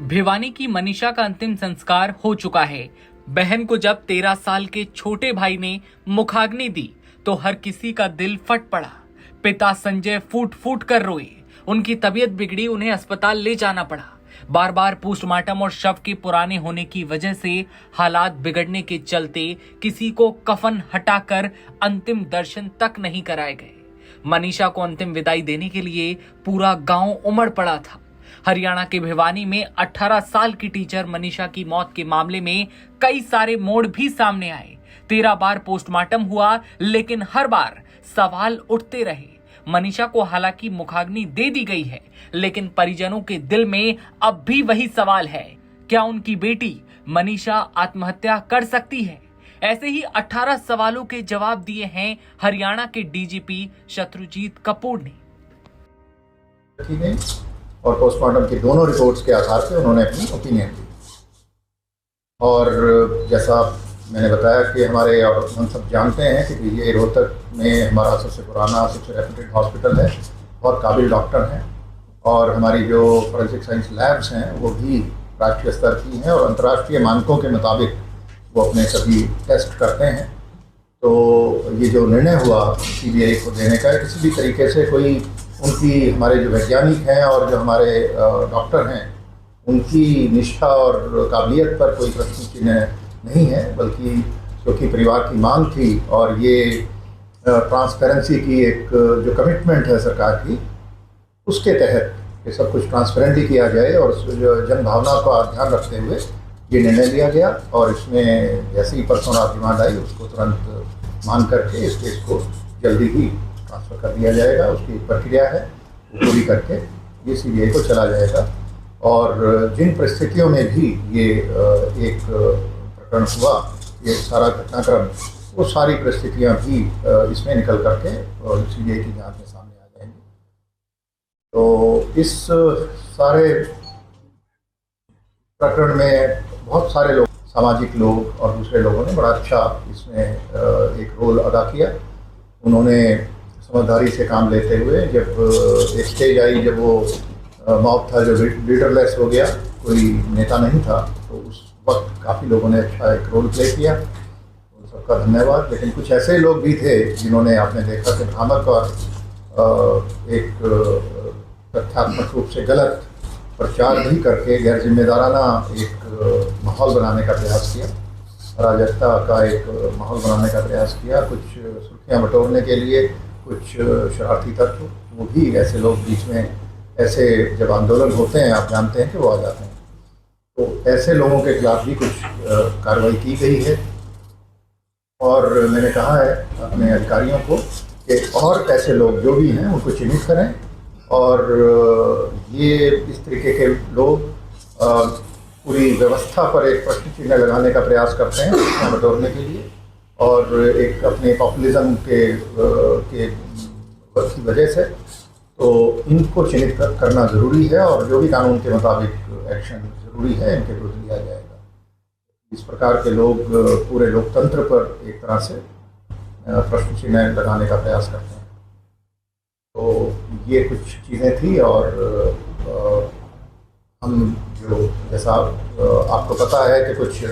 भिवानी की मनीषा का अंतिम संस्कार हो चुका है। बहन को जब 13 साल के छोटे भाई ने मुखाग्नि दी तो हर किसी का दिल फट पड़ा। पिता संजय फूट फूट कर रोए। उनकी तबीयत बिगड़ी, उन्हें अस्पताल ले जाना पड़ा। बार बार पोस्टमार्टम और शव के पुराने होने की वजह से हालात बिगड़ने के चलते किसी को कफन हटाकर अंतिम दर्शन तक नहीं कराए गए। मनीषा को अंतिम विदाई देने के लिए पूरा गांव उमड़ पड़ा था। हरियाणा के भिवानी में 18 साल की टीचर मनीषा की मौत के मामले में कई सारे मोड़ भी सामने आए। 13 बार पोस्टमार्टम हुआ, लेकिन हर बार सवाल उठते रहे। मनीषा को हालांकि मुखाग्नि दे दी गई है, लेकिन परिजनों के दिल में अब भी वही सवाल है, क्या उनकी बेटी मनीषा आत्महत्या कर सकती है? ऐसे ही 18 सवालों के जवाब दिए हैं हरियाणा के डीजीपी शत्रुजीत कपूर ने। और पोस्टमार्टम की दोनों रिपोर्ट्स के आधार पर उन्होंने अपनी ओपिनियन दी। और जैसा मैंने बताया कि हमारे, और हम सब जानते हैं कि ये रोहतक में हमारा सबसे पुराना, सबसे रेप्यूटेड हॉस्पिटल है। बहुत काबिल डॉक्टर हैं और हमारी जो फॉरेंसिक साइंस लैब्स हैं वो भी राष्ट्रीय स्तर की हैं और अंतर्राष्ट्रीय मानकों के मुताबिक वो अपने सभी टेस्ट करते हैं। तो ये जो निर्णय हुआ सीबीआई को देने का, किसी भी तरीके से कोई उनकी, हमारे जो वैज्ञानिक हैं और जो हमारे डॉक्टर हैं, उनकी निष्ठा और काबिलियत पर कोई प्रश्न चिन्ह नहीं है, बल्कि क्योंकि परिवार की मांग थी और ये ट्रांसपेरेंसी की एक जो कमिटमेंट है सरकार की, उसके तहत ये सब कुछ ट्रांसपेरेंटली किया जाए और जन भावना का ध्यान रखते हुए ये निर्णय लिया गया। और इसमें जैसे ही पर्सोना डिमांड आई उसको तुरंत मान करके इस केस को जल्दी ही ट्रांसफ़र कर दिया जाएगा। उसकी प्रक्रिया है, वो पूरी करके ये सीबीआई को चला जाएगा। और जिन परिस्थितियों में भी ये एक प्रकरण हुआ, ये सारा घटनाक्रम, वो सारी परिस्थितियां भी इसमें निकल करके और सीबीआई की जांच में सामने आ जाएंगी। तो इस सारे प्रकरण में बहुत सारे लोग, सामाजिक लोग और दूसरे लोगों ने बड़ा अच्छा इसमें एक रोल अदा किया। उन्होंने समझदारी से काम लेते हुए, जब एक स्टेज आई जब वो मॉब था जो लीडरलेस हो गया, कोई नेता नहीं था, तो उस वक्त काफ़ी लोगों ने अच्छा एक रोल प्ले किया, उन सबका धन्यवाद। लेकिन कुछ ऐसे लोग भी थे जिन्होंने, आपने देखा कि भ्रामक और एक तथ्यात्मक रूप से गलत प्रचार भी करके गैर जिम्मेदाराना एक माहौल बनाने का प्रयास किया, अराजकता का एक माहौल बनाने का प्रयास किया। कुछ सुर्खियाँ बटोरने के लिए कुछ शरारती तत्व, वो भी ऐसे लोग बीच में, ऐसे जब आंदोलन होते हैं आप जानते हैं कि वो आ जाते हैं, तो ऐसे लोगों के खिलाफ भी कुछ कार्रवाई की गई है। और मैंने कहा है अपने अधिकारियों को कि और ऐसे लोग जो भी हैं उनको चिन्हित करें और ये इस तरीके के लोग पूरी व्यवस्था पर एक प्रश्न चिन्ह लगाने का प्रयास करते हैं सूचना बटोरने के लिए और एक अपने पॉपुलिज्म के की वजह से, तो इनको चिन्हित करना ज़रूरी है और जो भी कानून के मुताबिक एक्शन ज़रूरी है इनके विरुद्ध लिया जाएगा। इस प्रकार के लोग पूरे लोकतंत्र पर एक तरह से प्रश्न चिन्ह लगाने का प्रयास करते हैं। तो ये कुछ चीज़ें थी और हम जो, जैसा आपको पता है कि कुछ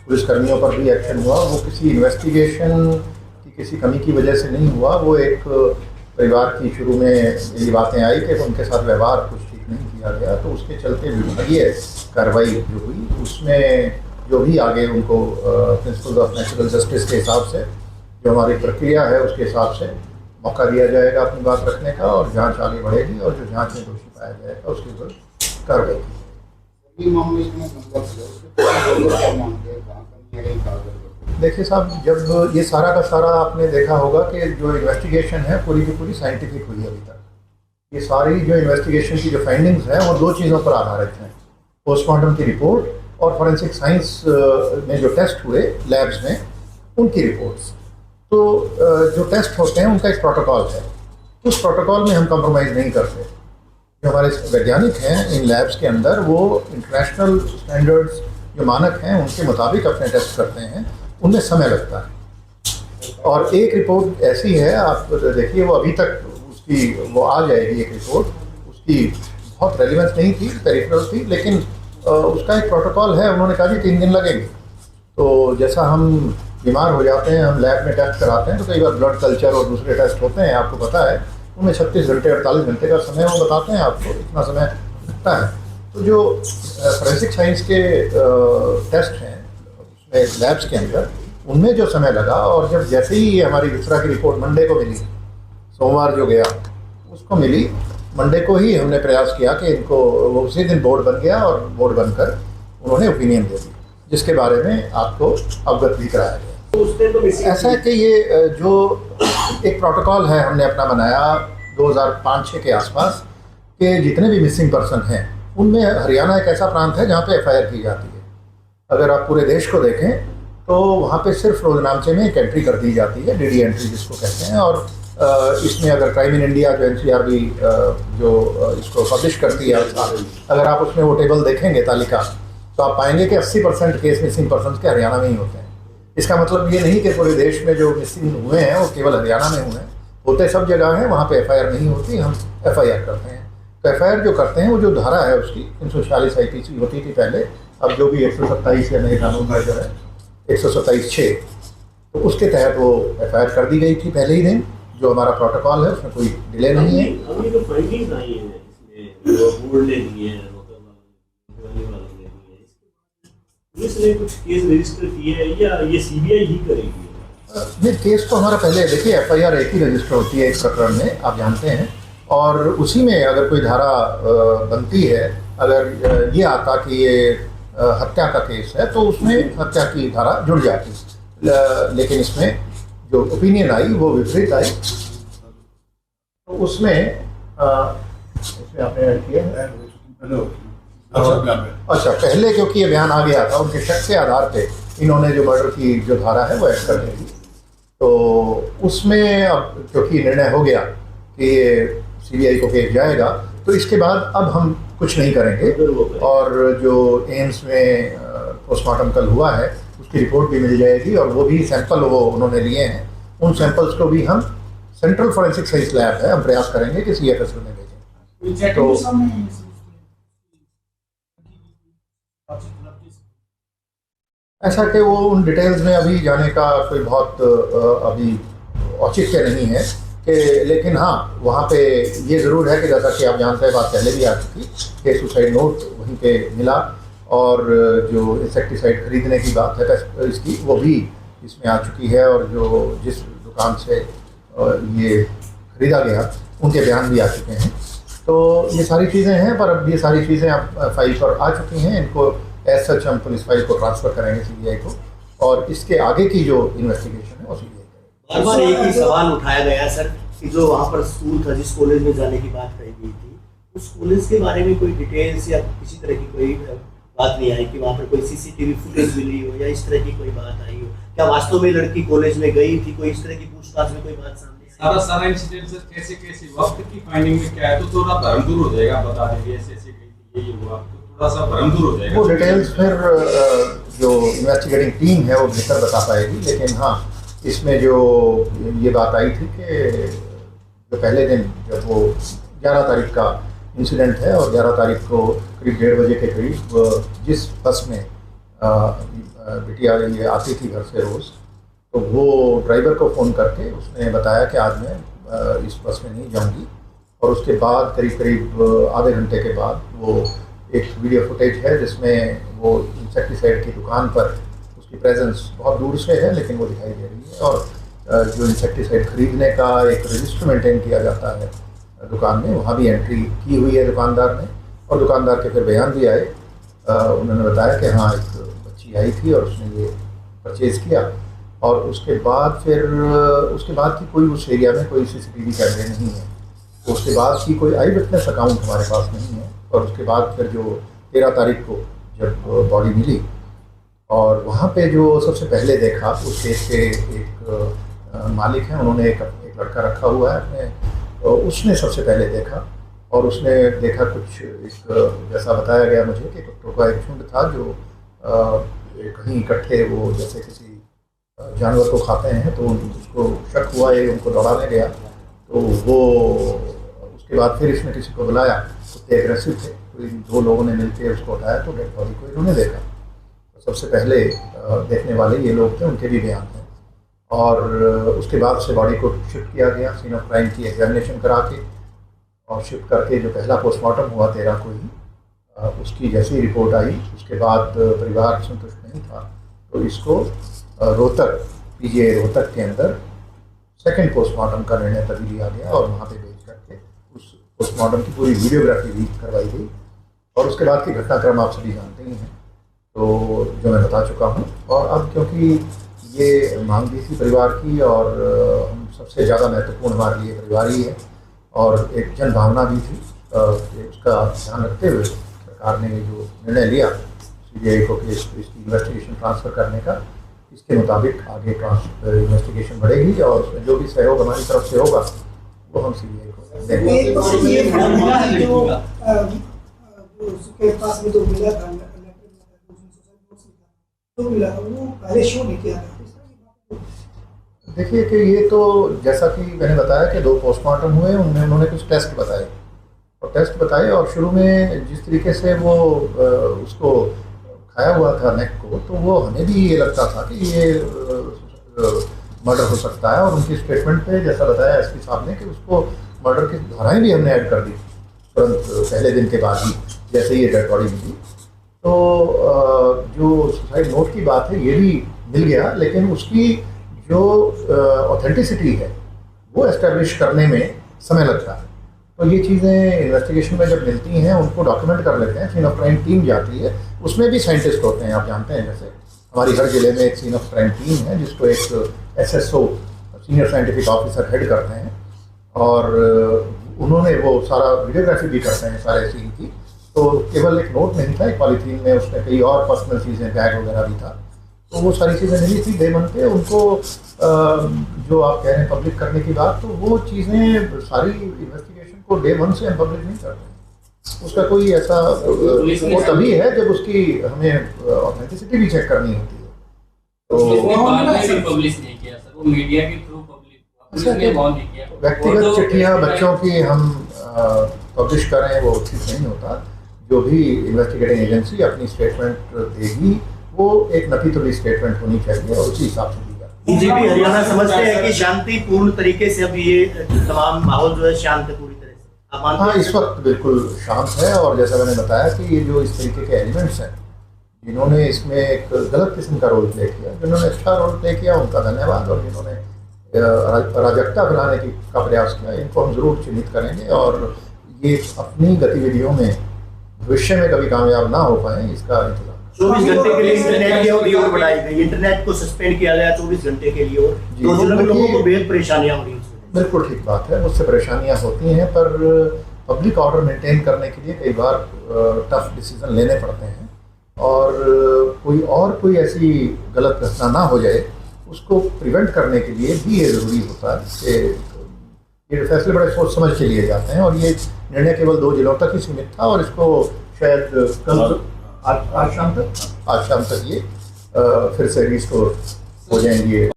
पुलिसकर्मियों पर भी एक्शन हुआ, वो किसी इन्वेस्टिगेशन की किसी कमी की वजह से नहीं हुआ। वो एक परिवार की, शुरू में ये बातें आई कि उनके साथ व्यवहार कुछ ठीक नहीं किया गया, तो उसके चलते विभागीय कार्रवाई जो हुई उसमें जो भी आगे उनको प्रिंसिपल्स ऑफ नेचुरल जस्टिस के हिसाब से, जो हमारी प्रक्रिया है उसके हिसाब से मौका दिया जाएगा अपनी बात रखने का और जांच आगे बढ़ेगी और जो जांच में दोषी पाया जाएगा उसके विरुद्ध कार्रवाई की जाएगी। देखिए साहब, जब ये सारा का सारा आपने देखा होगा कि जो इन्वेस्टिगेशन है पूरी की पूरी साइंटिफिक हुई है अभी तक। ये सारी जो इन्वेस्टिगेशन की जो फाइंडिंग्स हैं वो दो चीज़ों पर आधारित हैं, पोस्टमार्टम की रिपोर्ट और फॉरेंसिक साइंस में जो टेस्ट हुए लैब्स में उनकी रिपोर्ट्स। तो जो टेस्ट होते हैं उनका एक प्रोटोकॉल है, उस प्रोटोकॉल में हम कंप्रोमाइज़ नहीं करते। जो हमारे वैज्ञानिक हैं इन लैब्स के अंदर, वो इंटरनेशनल स्टैंडर्ड्स जो मानक हैं उनके मुताबिक अपने टेस्ट करते हैं, उनमें समय लगता है। और एक रिपोर्ट ऐसी है, आप देखिए, वो अभी तक उसकी वो आ जाएगी एक रिपोर्ट, उसकी बहुत रेलिवेंस नहीं थी, पेरिफेरल थी, लेकिन उसका एक प्रोटोकॉल है। उन्होंने कहा जी 3 दिन लगेंगे। तो जैसा हम बीमार हो जाते हैं, हम लैब में टेस्ट कराते हैं, तो कई बार ब्लड कल्चर और दूसरे टेस्ट होते हैं, आपको पता है, उनमें 36 घंटे 48 घंटे का समय वो बताते हैं आपको, इतना समय लगता है। तो जो फोरेंसिक साइंस के टेस्ट हैं उसमें लैब्स के अंदर, उनमें जो समय लगा, और जब जैसे ही हमारी विसरा की रिपोर्ट मंडे को मिली, सोमवार जो गया उसको मिली, मंडे को ही हमने प्रयास किया कि इनको, वो उसी दिन बोर्ड बन गया और बोर्ड बनकर उन्होंने ओपिनियन दे दी, जिसके बारे में आपको अवगत भी कराया गया। तो उसने तो ऐसा है कि ये जो एक प्रोटोकॉल है हमने अपना बनाया 2005-06 के आसपास, कि जितने भी मिसिंग पर्सन हैं उनमें हरियाणा एक ऐसा प्रांत है जहाँ पे एफआईआर की जाती है। अगर आप पूरे देश को देखें तो वहाँ पे सिर्फ रोजनामचे में एक एंट्री कर दी जाती है, डीडी एंट्री जिसको कहते हैं। और इसमें अगर क्राइम इन इंडिया जो एनसीआरबी जो इसको पब्लिश करती है, अगर आप उसमें वो टेबल देखेंगे, तालिका, तो आप पाएंगे कि 80% केस मिसिंग पर्सन के हरियाणा में ही होते हैं। इसका मतलब ये नहीं कि पूरे देश में जो मिसिंग हुए हैं वो केवल हरियाणा में हुए हैं, होते सब जगह हैं, वहाँ पे एफआईआर नहीं होती, हम एफआईआर करते हैं। तो एफआईआर जो करते हैं वो जो धारा है उसकी 346 आईपीसी होती थी पहले, अब जो भी 127 या नए कानून का जो है 127(6), तो उसके तहत वो एफआईआर कर दी गई थी पहले ही दिन। जो हमारा प्रोटोकॉल है उसमें कोई डिले नहीं है। अभी तो फाइंडिंग्स आई हैं इसमें, जो बोर्ड ने दिए हैं, वालों ने दिए हैं, पुलिस ने कुछ केस रजिस्टर किए हैं या ये सीबीआई ही करेगी? नहीं, केस तो हमारा पहले, देखिए एफआईआर एक ही रजिस्टर होती है एक प्रकरण में, आप जानते हैं, और उसी में अगर कोई धारा बनती है, अगर ये आता कि ये हत्या का केस है तो उसमें हत्या की धारा जुड़ जाती है। लेकिन इसमें जो ओपिनियन आई वो विपरीत आई, तो उसमें आपने ऐड किया है। अच्छा, पहले क्योंकि ये बयान आ गया था, उनके शक के आधार पे इन्होंने जो मर्डर की जो धारा है वो ऐड कर दी। तो उसमें अब क्योंकि निर्णय हो गया कि ये सीबीआई को केस जाएगा, तो इसके बाद अब हम कुछ नहीं करेंगे। और जो एम्स में पोस्टमार्टम कल हुआ है उसकी रिपोर्ट भी मिल जाएगी, और वो भी सैंपल वो उन्होंने लिए हैं, उन सैंपल्स को भी हम सेंट्रल फोरेंसिक साइंस लैब है, हम प्रयास करेंगे कि सीएफएसएल में भेजें। तो ऐसा कि वो उन डिटेल्स में अभी जाने का कोई बहुत अभी औचित्य नहीं है कि, लेकिन हाँ वहाँ पे ये ज़रूर है कि जैसा कि आप जानते हैं, बात पहले भी आ चुकी कि सुसाइड नोट वहीं पे मिला, और जो इंसेक्टिसाइड खरीदने की बात है इसकी, वो भी इसमें आ चुकी है, और जो जिस दुकान से ये खरीदा गया उनके बयान भी आ चुके हैं। तो ये सारी चीज़ें हैं, पर अब ये सारी चीज़ें अब फाइल पर आ चुकी हैं, इनको एज सच हम पुलिस फाइल को ट्रांसफ़र करेंगे सीबीआई को, और इसके आगे की जो इन्वेस्टिगेशन है वो सीबीआई करेगी। बार बार एक ही सवाल उठाया गया सर कि जो वहाँ पर स्कूल था, जिस कॉलेज में जाने की बात कही गई थी, उस कॉलेज के बारे में कोई डिटेल्स या किसी तरह की कोई बात नहीं आई कि वहाँ पर कोई सीसीटीवी फुटेज मिली हो या इस तरह की कोई बात आई हो? क्या वास्तव में लड़की कॉलेज में गई थी? कोई इस तरह की पूछताछ में कोई बात सामने सारा इंसिडेंट सर कैसे वक्त की फाइंडिंग में क्या है, तो थोड़ा भ्रम दूर हो जाएगा। बता देंगे ऐसे गई थी, ये हुआ, तो थोड़ा सा भ्रम दूर हो जाएगा। वो डिटेल्स फिर जो इन्वेस्टिगेटिंग टीम है वो बेहतर बता पाएगी। लेकिन हाँ, इसमें जो ये बात आई थी कि जो पहले दिन जब वो 11 तारीख का इंसिडेंट है, और 11 तारीख को करीब 1:30 बजे के करीब जिस बस में बिटिया ये आती थी घर से रोज़, तो वो ड्राइवर को फ़ोन करके उसने बताया कि आज मैं इस बस में नहीं जाऊंगी। और उसके बाद करीब आधे घंटे के बाद वो एक वीडियो फुटेज है जिसमें वो इंसेक्टिसाइड की दुकान पर उसकी प्रेजेंस बहुत दूर से है, लेकिन वो दिखाई दे रही है। और जो इंसेक्टिसाइड खरीदने का एक रजिस्टर मेंटेन किया जाता है दुकान में, वहाँ भी एंट्री की हुई है दुकानदार ने, और दुकानदार के फिर बयान भी आए। उन्होंने बताया कि हाँ एक बच्ची आई थी और उसने ये परचेज़ किया। और उसके बाद की कोई उस एरिया में कोई सीसीटीवी कैमरे नहीं है, तो उसके बाद की कोई आई विटनेस अकाउंट हमारे पास नहीं है। और उसके बाद फिर जो 13 तारीख को जब बॉडी मिली, और वहाँ पे जो सबसे पहले देखा उस केस के एक मालिक हैं, उन्होंने एक लड़का रखा हुआ है अपने, उसने सबसे पहले देखा, और उसने देखा कुछ जैसा बताया गया मुझे कि कुत्तों का एक झुंड था जो कहीं इकट्ठे, वो जैसे किसी जानवर को खाते हैं, तो उसको शक हुआ ये उनको दौड़ाने गया। तो वो उसके बाद फिर इसने किसी को बुलाया, कुत्ते एग्रेसिव थे, तो इन दो लोगों ने मिलकर उसको उठाया तो डेड बॉडी को इन्होंने देखा। तो सबसे पहले देखने वाले ये लोग थे, उनके भी बयान थे। और उसके बाद से बॉडी को शिफ्ट किया गया, सीन ऑफ क्राइम की एग्जामिनेशन करा के और शिफ्ट करके जो पहला पोस्टमार्टम हुआ 13 को ही, उसकी जैसी रिपोर्ट आई उसके बाद परिवार संतुष्ट नहीं था, तो इसको रोहतक पीजीआई रोहतक के अंदर सेकंड पोस्टमार्टम का निर्णय तभी लिया गया और वहाँ पे भेज करके उस पोस्टमार्टम की पूरी वीडियोग्राफी भी करवाई गई। और उसके बाद की घटनाक्रम आप सभी जानते ही हैं, तो जो मैं बता चुका हूँ। और अब क्योंकि ये मांग भी थी परिवार की और हम सबसे ज़्यादा महत्वपूर्ण हमारे लिए परिवार ही है और एक जन भावना भी थी, उसका ध्यान रखते हुए सरकार ने जो निर्णय लिया सीबीआई को कि इसकी इन्वेस्टिगेशन ट्रांसफ़र करने का, इसके मुताबिक आगे इन्वेस्टिगेशन बढ़ेगी और उसमें जो भी सहयोग हमारी तरफ से होगा वो हम सीबीआई को देंगे। जो उसके पास में जो मिला था तो मिला था वो पहले शो नहीं किया था। देखिए कि ये तो जैसा कि मैंने बताया कि 2 पोस्टमार्टम हुए, उनमें उन्होंने कुछ टेस्ट बताए और शुरू में जिस तरीके से वो उसको खाया हुआ था नेक को, तो वो हमें भी ये लगता था कि ये मर्डर हो सकता है। और उनकी स्टेटमेंट पे जैसा बताया एसपी साहब ने कि उसको मर्डर की धाराएं भी हमने ऐड कर दी तुरंत पहले दिन के बाद ही, जैसे ही ये डेड बॉडी मिली। तो जो सुसाइड नोट की बात है ये भी मिल गया, लेकिन उसकी जो ऑथेंटिसिटी है वो एस्टेब्लिश करने में समय लगता है। तो ये चीज़ें इन्वेस्टिगेशन में जब मिलती हैं उनको डॉक्यूमेंट कर लेते हैं, सीन ऑफ क्राइम टीम जाती है, उसमें भी साइंटिस्ट होते हैं, आप जानते हैं। जैसे हमारी हर जिले में एक सीन ऑफ क्राइम टीम है जिसको एक SSO senior scientific officer head करते हैं और उन्होंने वो सारा वीडियोग्राफी भी करते हैं सारे सीन की। तो केवल एक नोट नहीं था, एक पॉलीथीन में उसमें कई और पर्सनल चीज़ें, बैग वगैरह भी था, तो वो सारी चीज़ें मिली थी डे 1 पे उनको। जो आप कह रहे हैं पब्लिक करने की बात, तो वो चीज़ें सारी इन्वेस्टिगेशन को डे 1 से हम पब्लिक नहीं करते। उसका कोई ऐसा वो तभी है जब उसकी हमें ऑथेंटिसिटी भी चेक करनी होती है। तो पब्लिश नहीं किया सर, वो मीडिया के थ्रू पब्लिक व्यक्तिगत चिट्ठियाँ बच्चों की हम पब्लिश करें वो ठीक नहीं होता। जो भी इन्वेस्टिगेटिंग एजेंसी अपनी स्टेटमेंट देगी वो एक नफी तुली स्टेटमेंट होनी चाहिए और उसी हिसाब से दी जाती है। बीजेपी हरियाणा समझते हैं कि शांतिपूर्ण तरीके से अब ये तमाम माहौल जो है शांत है पूरी तरह से। हाँ, इस वक्त बिल्कुल शांत है और जैसा मैंने बताया कि ये जो इस तरीके के एलिमेंट्स हैं जिन्होंने इसमें एक गलत किस्म का रोल प्ले किया, जिन्होंने अच्छा रोल प्ले किया उनका धन्यवाद, और जिन्होंने अराजकता फैलाने का प्रयास किया इनको हम ज़रूर चिन्हित करेंगे और ये अपनी गतिविधियों में भविष्य में कभी कामयाब ना हो पाए इसका इंतजाम। 24 घंटे के लिए इंटरनेट की अवधि और बढ़ाई गई, इंटरनेट को सस्पेंड किया गया 24 घंटे के लिए, और तो लोगों को बेहद परेशानियां हो रही हैं। बिल्कुल ठीक बात है, मुझसे परेशानियां होती हैं, पर पब्लिक ऑर्डर मेंटेन करने के लिए कई बार टफ डिसीजन लेने पड़ते हैं और कोई ऐसी गलत घटना ना हो जाए उसको प्रिवेंट करने के लिए भी ये ज़रूरी होता है कि ये फैसले बड़े सोच समझ के लिए जाते हैं। और ये निर्णय केवल 2 जिलों तक ही सीमित था और इसको शायद कल आज शाम तक ये फिर से रिस्टोर हो जाएंगे।